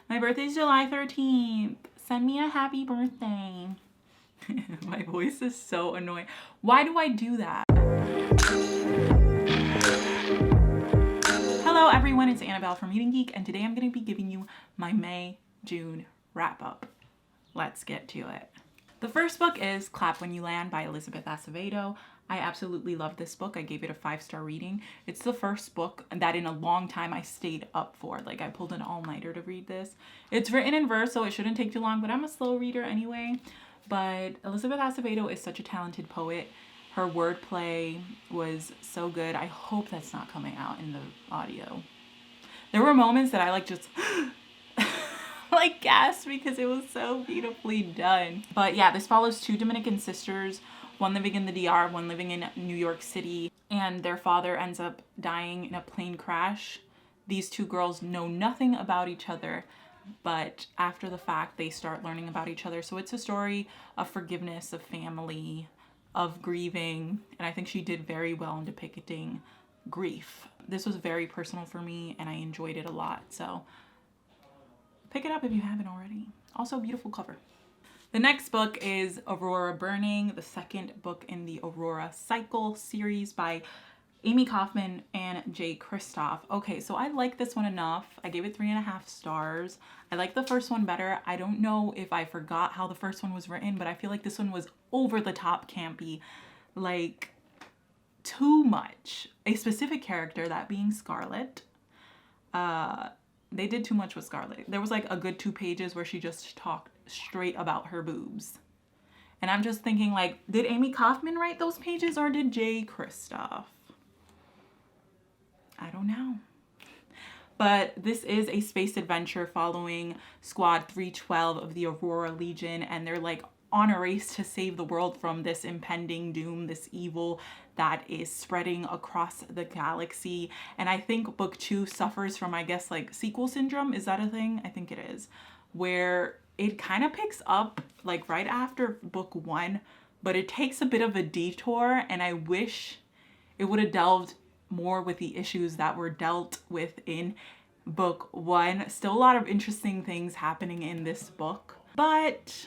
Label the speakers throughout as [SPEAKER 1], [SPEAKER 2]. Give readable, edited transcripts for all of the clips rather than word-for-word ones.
[SPEAKER 1] My birthday's July 13th. Send me a happy birthday. My voice is so annoying. Why do I do that? Hello everyone, it's Annabelle from Reading Geek, and today I'm going to be giving you my May-June wrap-up. Let's get to it. The first book is Clap When You Land by Elizabeth Acevedo. I absolutely love this book. I gave it a 5-star rating. It's the first book that in a long time I stayed up for. Like, I pulled an all-nighter to read this. It's written in verse, so it shouldn't take too long, but I'm a slow reader anyway. But Elizabeth Acevedo is such a talented poet. Her wordplay was so good. I hope that's not coming out in the audio. There were moments that I just like gasped because it was so beautifully done. But yeah, this follows two Dominican sisters, one living in the DR, one living in New York City, and their father ends up dying in a plane crash. These two girls know nothing about each other, but after the fact, they start learning about each other. So it's a story of forgiveness, of family, of grieving, and I think she did very well in depicting grief. This was very personal for me, and I enjoyed it a lot, so pick it up if you haven't already. Also, beautiful cover. The next book is Aurora Burning, the second book in the Aurora Cycle series by Amy Kaufman and Jay Kristoff. Okay, so I like this one enough. I gave it 3.5 stars. I like the first one better. I don't know if I forgot how the first one was written, but I feel like this one was over the top campy, like too much. A specific character, that being Scarlet, they did too much with Scarlet. There was like a good 2 pages where she just talked straight about her boobs. And I'm just thinking, like, did Amy Kaufman write those pages or did Jay Kristoff? I don't know. But this is a space adventure following Squad 312 of the Aurora Legion, and they're like on a race to save the world from this impending doom, this evil that is spreading across the galaxy. And I think book 2 suffers from, I guess, like sequel syndrome. Is that a thing? I think it is. Where it kind of picks up like right after book 1, but it takes a bit of a detour, and I wish it would have delved more with the issues that were dealt with in book 1. Still a lot of interesting things happening in this book, but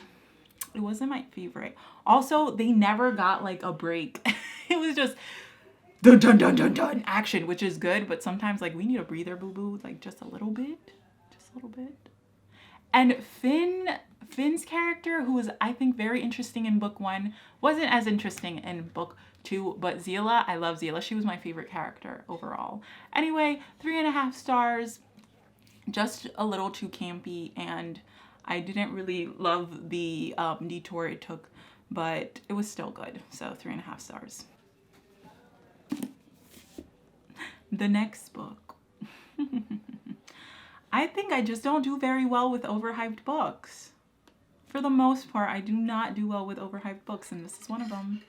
[SPEAKER 1] it wasn't my favorite. Also, they never got like a break. It was just dun dun dun dun dun action, which is good, but sometimes like we need a breather, boo boo, like just a little bit. And Finn's character, who was, I think, very interesting in book 1, wasn't as interesting in book 2, but Zila, I love Zila. She was my favorite character overall. Anyway, 3.5 stars, just a little too campy, and I didn't really love the detour it took, but it was still good, so 3.5 stars. The next book. I think I just don't do very well with overhyped books. For the most part, I do not do well with overhyped books, and this is one of them.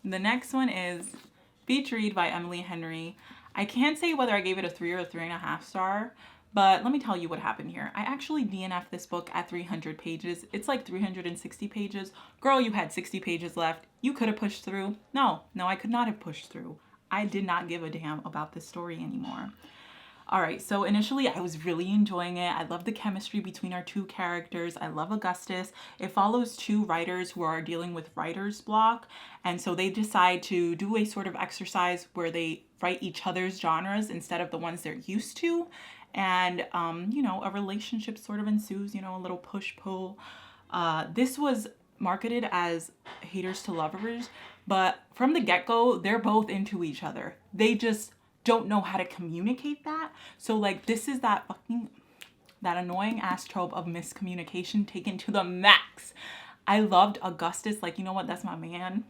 [SPEAKER 1] The next one is Beach Read by Emily Henry. I can't say whether I gave it a 3 or a 3.5 star, but let me tell you what happened here. I actually DNF'd this book at 300 pages. It's like 360 pages. Girl, you had 60 pages left. You could have pushed through. No, I could not have pushed through. I did not give a damn about this story anymore. All right, so initially I was really enjoying it. I love the chemistry between our 2 characters. I love Augustus. It follows 2 writers who are dealing with writer's block. And so they decide to do a sort of exercise where they write each other's genres instead of the ones they're used to. And, you know, a relationship sort of ensues, you know, a little push-pull. This was marketed as haters to lovers, but from the get-go, they're both into each other. They just don't know how to communicate that. So, like, this is that annoying ass trope of miscommunication taken to the max. I loved Augustus. Like, you know what? That's my man.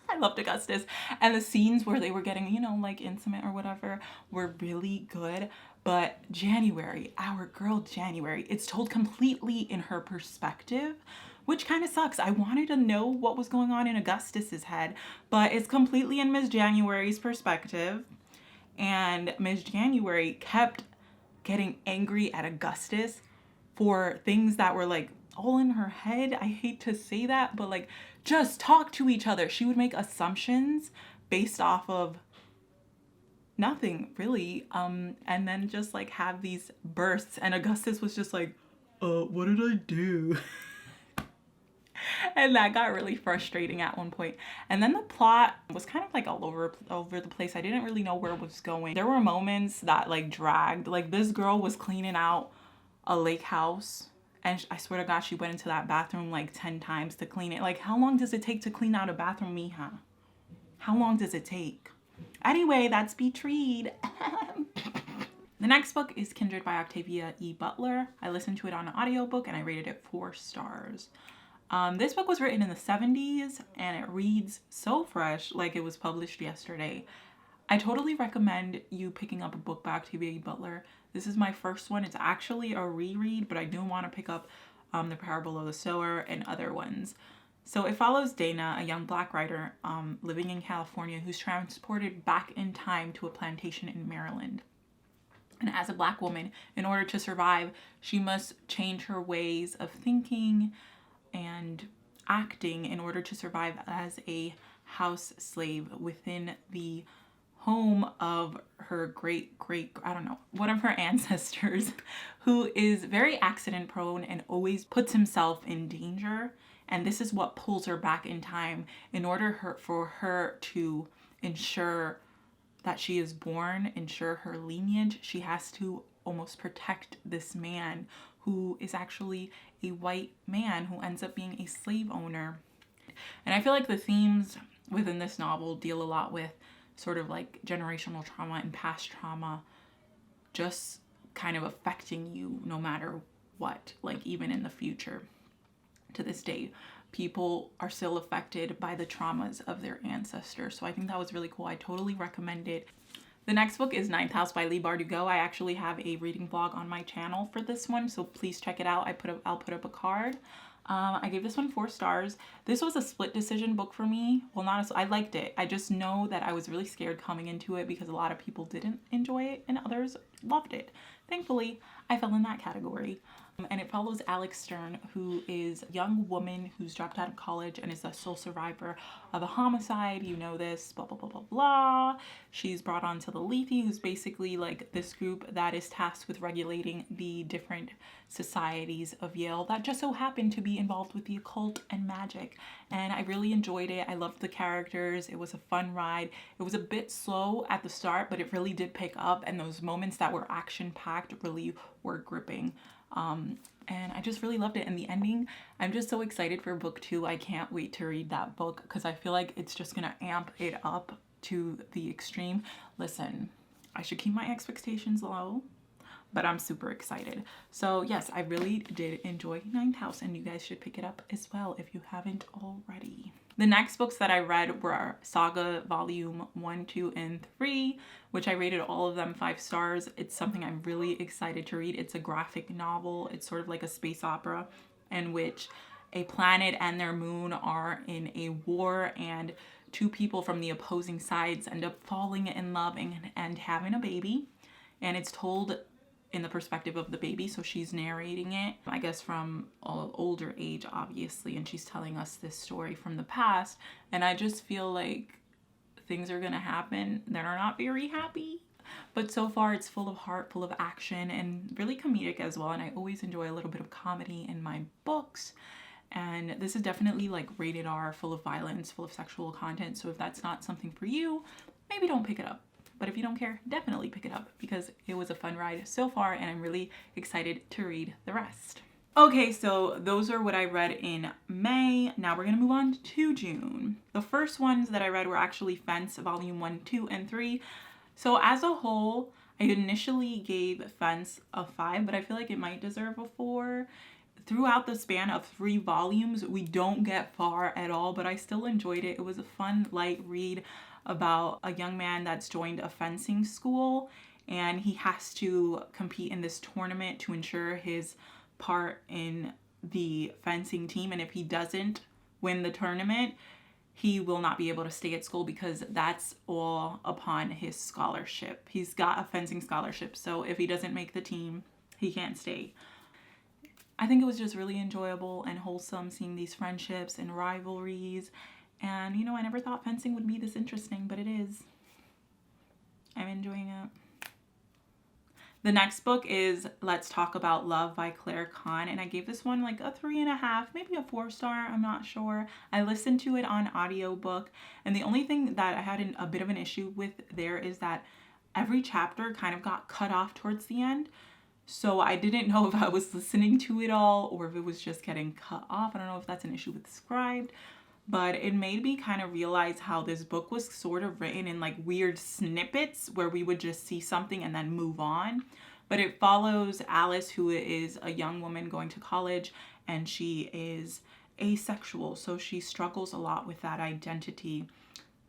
[SPEAKER 1] I loved Augustus. And the scenes where they were getting, you know, like intimate or whatever were really good. But January, our girl January, it's told completely in her perspective, which kind of sucks. I wanted to know what was going on in Augustus's head, but it's completely in Miss January's perspective. And Miss January kept getting angry at Augustus for things that were like all in her head. I hate to say that, but like, just talk to each other. She would make assumptions based off of nothing really. And then just like have these bursts, and Augustus was just like, what did I do? And that got really frustrating at one point. And then the plot was kind of like all over the place. I didn't really know where it was going. There were moments that like dragged. Like this girl was cleaning out a lake house, and I swear to God, she went into that bathroom like 10 times to clean it. Like, how long does it take to clean out a bathroom, mija? How long does it take? Anyway, that's Beach Read. The next book is Kindred by Octavia E. Butler. I listened to it on an audiobook and I rated it 4 stars. This book was written in the 70s and it reads so fresh, like it was published yesterday. I totally recommend you picking up a book by Octavia E. Butler. This is my first one. It's actually a reread, but I do want to pick up The Parable of the Sower and other ones. So it follows Dana, a young Black writer living in California who's transported back in time to a plantation in Maryland. And as a Black woman, in order to survive, she must change her ways of thinking and acting in order to survive as a house slave within the home of her one of her ancestors, who is very accident prone and always puts himself in danger. And this is what pulls her back in time in order for her to ensure that she is born, ensure her lineage. She has to almost protect this man who is actually a white man who ends up being a slave owner. And I feel like the themes within this novel deal a lot with sort of like generational trauma and past trauma just kind of affecting you no matter what, like even in the future. To this day, people are still affected by the traumas of their ancestors. So I think that was really cool. I totally recommend it. The next book is Ninth House by Leigh Bardugo. I actually have a reading vlog on my channel for this one, so please check it out. I'll put up a card. I gave this one 4 stars. This was a split decision book for me. Well, I liked it. I just know that I was really scared coming into it because a lot of people didn't enjoy it and others loved it. Thankfully, I fell in that category. And it follows Alex Stern, who is a young woman who's dropped out of college and is the sole survivor of a homicide. You know this, blah, blah, blah, blah, blah. She's brought on to the Lethe, who's basically like this group that is tasked with regulating the different societies of Yale that just so happen to be involved with the occult and magic. And I really enjoyed it. I loved the characters. It was a fun ride. It was a bit slow at the start, but it really did pick up. And those moments that were action-packed really were gripping. And I just really loved it. And the ending, I'm just so excited for book 2. I can't wait to read that book because I feel like it's just gonna amp it up to the extreme. Listen, I should keep my expectations low, but I'm super excited. So yes, I really did enjoy Ninth House, and you guys should pick it up as well if you haven't already. The next books that I read were Saga Volume 1, 2, and 3, which I rated all of them 5 stars. It's something I'm really excited to read. It's a graphic novel. It's sort of like a space opera in which a planet and their moon are in a war, and 2 people from the opposing sides end up falling in love and having a baby. And it's told in the perspective of the baby, so she's narrating it, I guess from an older age, obviously, and she's telling us this story from the past. And I just feel like things are gonna happen that are not very happy, but so far it's full of heart, full of action, and really comedic as well. And I always enjoy a little bit of comedy in my books, and this is definitely like rated R, full of violence, full of sexual content. So if that's not something for you, maybe don't pick it up. But if you don't care, definitely pick it up because it was a fun ride so far, and I'm really excited to read the rest. Okay, so those are what I read in May. Now we're gonna move on to June. The first ones that I read were actually Fence Volume 1, 2, and 3. So as a whole, I initially gave Fence a 5, but I feel like it might deserve a 4. Throughout the span of 3 volumes, we don't get far at all, but I still enjoyed it. It was a fun, light read about a young man that's joined a fencing school, and he has to compete in this tournament to ensure his part in the fencing team. And if he doesn't win the tournament, he will not be able to stay at school because that's all upon his scholarship. He's got a fencing scholarship, so if he doesn't make the team, he can't stay. I think it was just really enjoyable and wholesome seeing these friendships and rivalries. And, you know, I never thought fencing would be this interesting, but it is. I'm enjoying it. The next book is Let's Talk About Love by Claire Kahn, and I gave this one like a 3.5, maybe a 4-star, I'm not sure. I listened to it on audiobook, and the only thing that I had a bit of an issue with there is that every chapter kind of got cut off towards the end. So I didn't know if I was listening to it all or if it was just getting cut off. I don't know if that's an issue with Scribd, but it made me kind of realize how this book was sort of written in like weird snippets where we would just see something and then move on. But it follows Alice, who is a young woman going to college, and she is asexual. So she struggles a lot with that identity.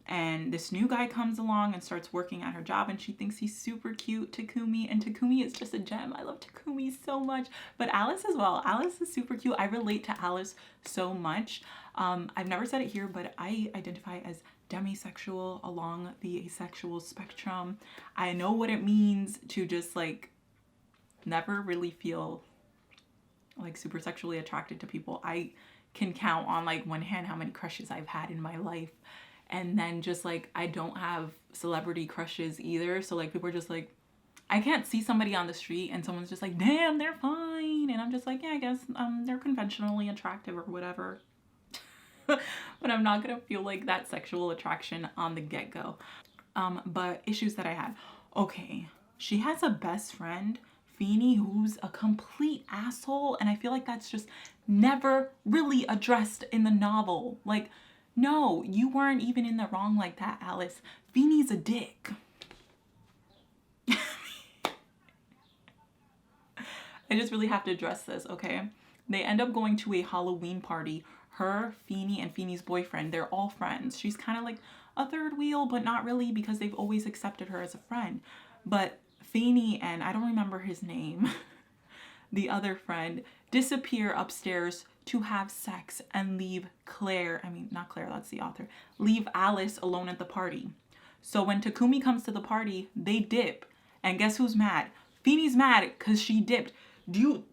[SPEAKER 1] And this new guy comes along and starts working at her job, and she thinks he's super cute, Takumi, and Takumi is just a gem. I love Takumi so much, but Alice as well. Alice is super cute. I relate to Alice so much. I've never said it here, but I identify as demisexual along the asexual spectrum. I know what it means to just like never really feel like super sexually attracted to people. I can count on like one hand how many crushes I've had in my life. And then just like, I don't have celebrity crushes either. So like people are just like, I can't see somebody on the street and someone's just like, damn, they're fine. And I'm just like, yeah, I guess they're conventionally attractive or whatever. But I'm not gonna feel like that sexual attraction on the get-go. But issues that I had. Okay, she has a best friend, Feeny, who's a complete asshole. And I feel like that's just never really addressed in the novel. Like, no, you weren't even in the wrong like that, Alice. Feeny's a dick. I just really have to address this, okay? They end up going to a Halloween party. Her, Feeny, and Feeny's boyfriend, they're all friends. She's kind of like a third wheel, but not really because they've always accepted her as a friend. But Feeny and, I don't remember his name, the other friend, disappear upstairs to have sex and leave not Claire, that's the author, leave Alice alone at the party. So when Takumi comes to the party, they dip. And guess who's mad? Feeny's mad because she dipped. You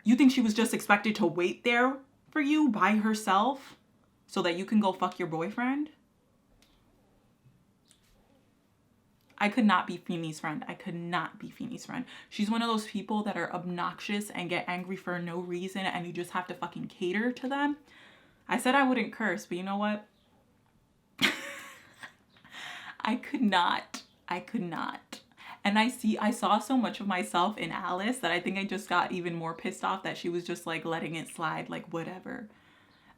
[SPEAKER 1] think she was just expected to wait there for you by herself so that you can go fuck your boyfriend? I could not be Feeny's friend. I could not be Feeny's friend. She's one of those people that are obnoxious and get angry for no reason and you just have to fucking cater to them. I said I wouldn't curse, but you know what? I could not. And I saw so much of myself in Alice that I think I just got even more pissed off that she was just like letting it slide, like whatever.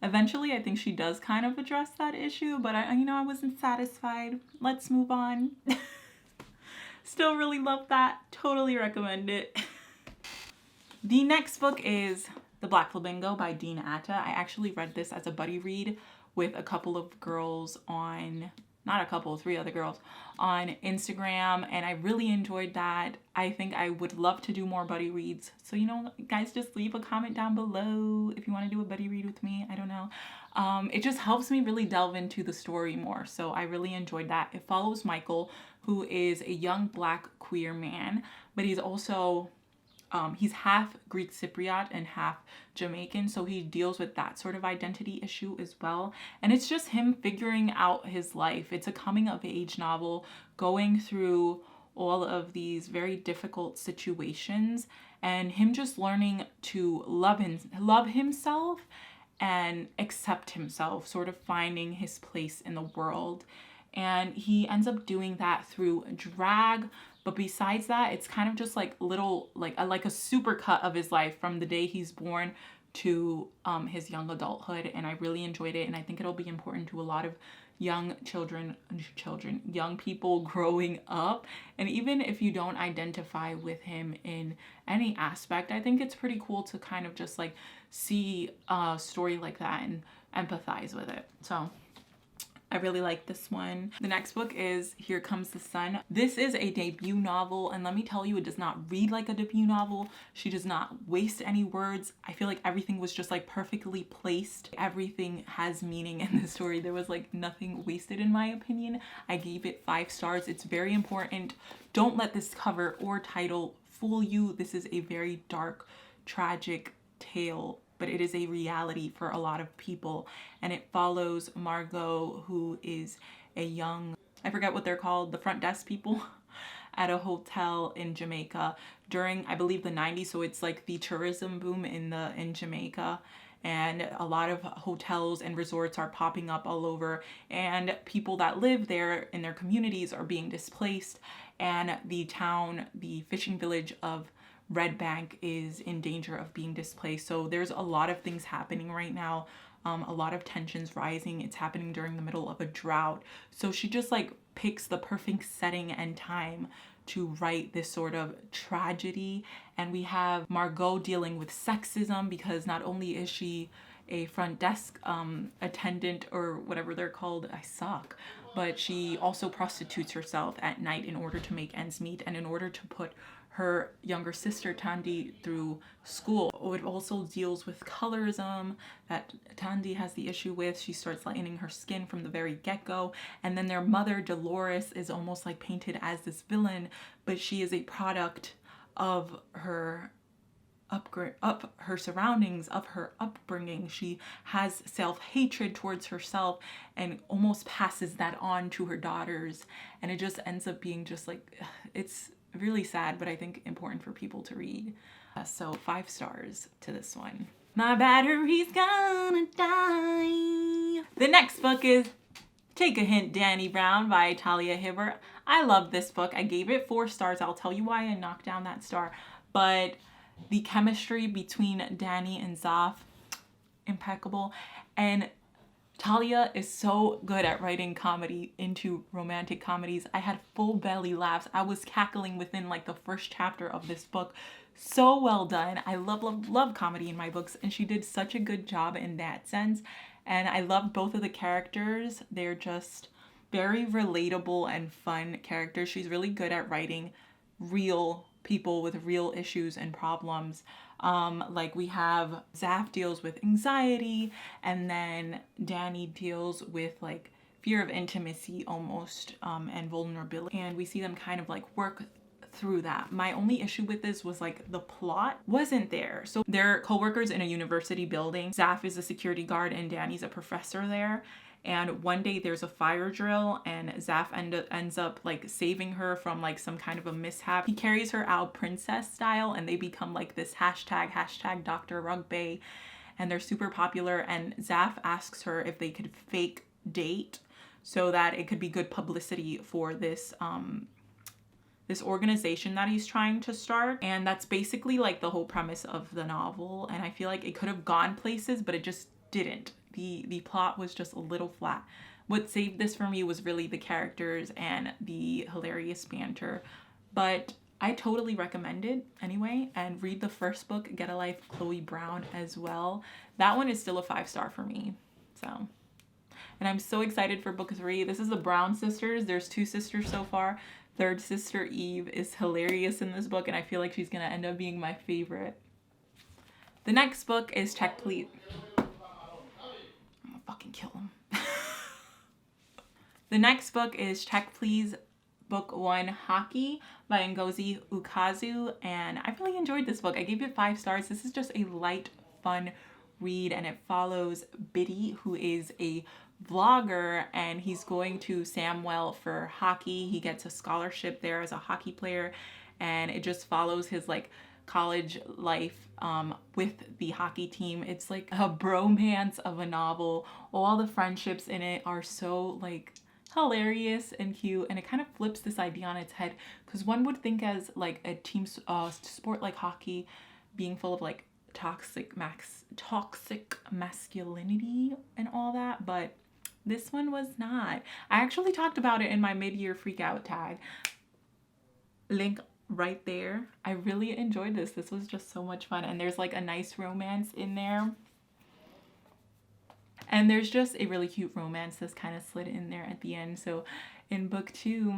[SPEAKER 1] Eventually, I think she does kind of address that issue, but I wasn't satisfied. Let's move on. Still really love that. Totally recommend it. The next book is The Black Flamingo by Dean Atta. I actually read this as a buddy read with a couple of girls on, not a couple, 3 other girls on Instagram, and I really enjoyed that. I think I would love to do more buddy reads. So, guys, just leave a comment down below if you want to do a buddy read with me. I don't know. It just helps me really delve into the story more. So I really enjoyed that. It follows Michael, who is a young Black queer man, but he's also he's half Greek Cypriot and half Jamaican, so he deals with that sort of identity issue as well. And it's just him figuring out his life. It's a coming of age novel going through all of these very difficult situations and him just learning to love himself and accept himself, sort of finding his place in the world. And he ends up doing that through drag. But besides that, it's kind of just like little, like a super cut of his life from the day he's born to his young adulthood. And I really enjoyed it. And I think it'll be important to a lot of young young people growing up. And even if you don't identify with him in any aspect, I think it's pretty cool to kind of just like see a story like that and empathize with it. So I really like this one. The next book is Here Comes the Sun. This is a debut novel, and let me tell you, it does not read like a debut novel. She does not waste any words. I feel like everything was just like perfectly placed. Everything has meaning in the story. There was like nothing wasted in my opinion. I gave it 5 stars. It's very important. Don't let this cover or title fool you. This is a very dark, tragic tale, but it is a reality for a lot of people. And it follows Margot, who is a young I forget what they're called, the front desk people at a hotel in Jamaica during, I believe, the 90s. So it's like the tourism boom in Jamaica, and a lot of hotels and resorts are popping up all over, and people that live there in their communities are being displaced, and the fishing village of Red Bank is in danger of being displaced. So there's a lot of things happening right now, a lot of tensions rising. It's happening during the middle of a drought. So she just like picks the perfect setting and time to write this sort of tragedy. And we have Margot dealing with sexism, because not only is she a front desk attendant or whatever they're called, I suck, but she also prostitutes herself at night in order to make ends meet and in order to put her younger sister Tandy through school. It also deals with colorism that Tandy has the issue with. She starts lightening her skin from the very get-go, and then their mother Dolores is almost like painted as this villain, but she is a product of her her surroundings, of her upbringing. She has self-hatred towards herself and almost passes that on to her daughters, and it just ends up being just like, it's really sad, but I think important for people to read. So 5 stars to this one. My battery's gonna die. The next book is Take a Hint, Danny Brown by Talia Hibbert. I love this book. I gave it 4 stars. I'll tell you why I knocked down that star. But the chemistry between Danny and Zaf, impeccable. And Talia is so good at writing comedy into romantic comedies. I had full belly laughs. I was cackling within like the first chapter of this book. So well done. I love comedy in my books, and she did such a good job in that sense. And I love both of the characters. They're just very relatable and fun characters. She's really good at writing real people with real issues and problems. Like we have Zaf deals with anxiety, and then Danny deals with like fear of intimacy almost, and vulnerability. And we see them kind of like work through that. My only issue with this was like the plot wasn't there. So they're co-workers in a university building. Zaf is a security guard and Danny's a professor there. And one day there's a fire drill, and Zaf ends up like saving her from like some kind of a mishap. He carries her out princess style, and they become like this hashtag Dr. Rugby, and they're super popular. And Zaf asks her if they could fake date so that it could be good publicity for this this organization that he's trying to start. And that's basically like the whole premise of the novel. And I feel like it could have gone places, but it just didn't. The plot was just a little flat. What saved this for me was really the characters and the hilarious banter. But I totally recommend it anyway. And read the first book, Get a Life, Chloe Brown, as well. That one is still a 5-star for me. So, and I'm so excited for book 3. This is the Brown sisters. There's 2 sisters so far. Third sister Eve is hilarious in this book, and I feel like she's gonna end up being my favorite. The next book is Check Please. Fucking kill him. The next book is Check Please, Book 1, Hockey by Ngozi Ukazu, and I really enjoyed this book. I gave it 5 stars. This is just a light, fun read, and it follows Biddy, who is a vlogger, and he's going to Samwell for hockey. He gets a scholarship there as a hockey player, and it just follows his like college life with the hockey team. It's like a bromance of a novel. All the friendships in it are so like hilarious and cute, and it kind of flips this idea on its head, because one would think as like a team sport like hockey being full of like toxic masculinity and all that, but this one was not. I actually talked about it in my mid-year freakout tag. Link right there. I really enjoyed this. This was just so much fun, and there's like a nice romance in there. And there's just a really cute romance that's kind of slid in there at the end. So in book 2,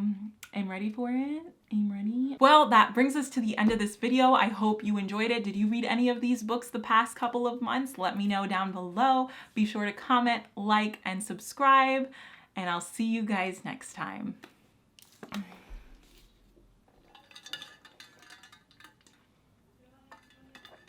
[SPEAKER 1] I'm ready for it. I'm ready. Well, that brings us to the end of this video. I hope you enjoyed it. Did you read any of these books the past couple of months? Let me know down below. Be sure to comment, like, and subscribe, and I'll see you guys next time.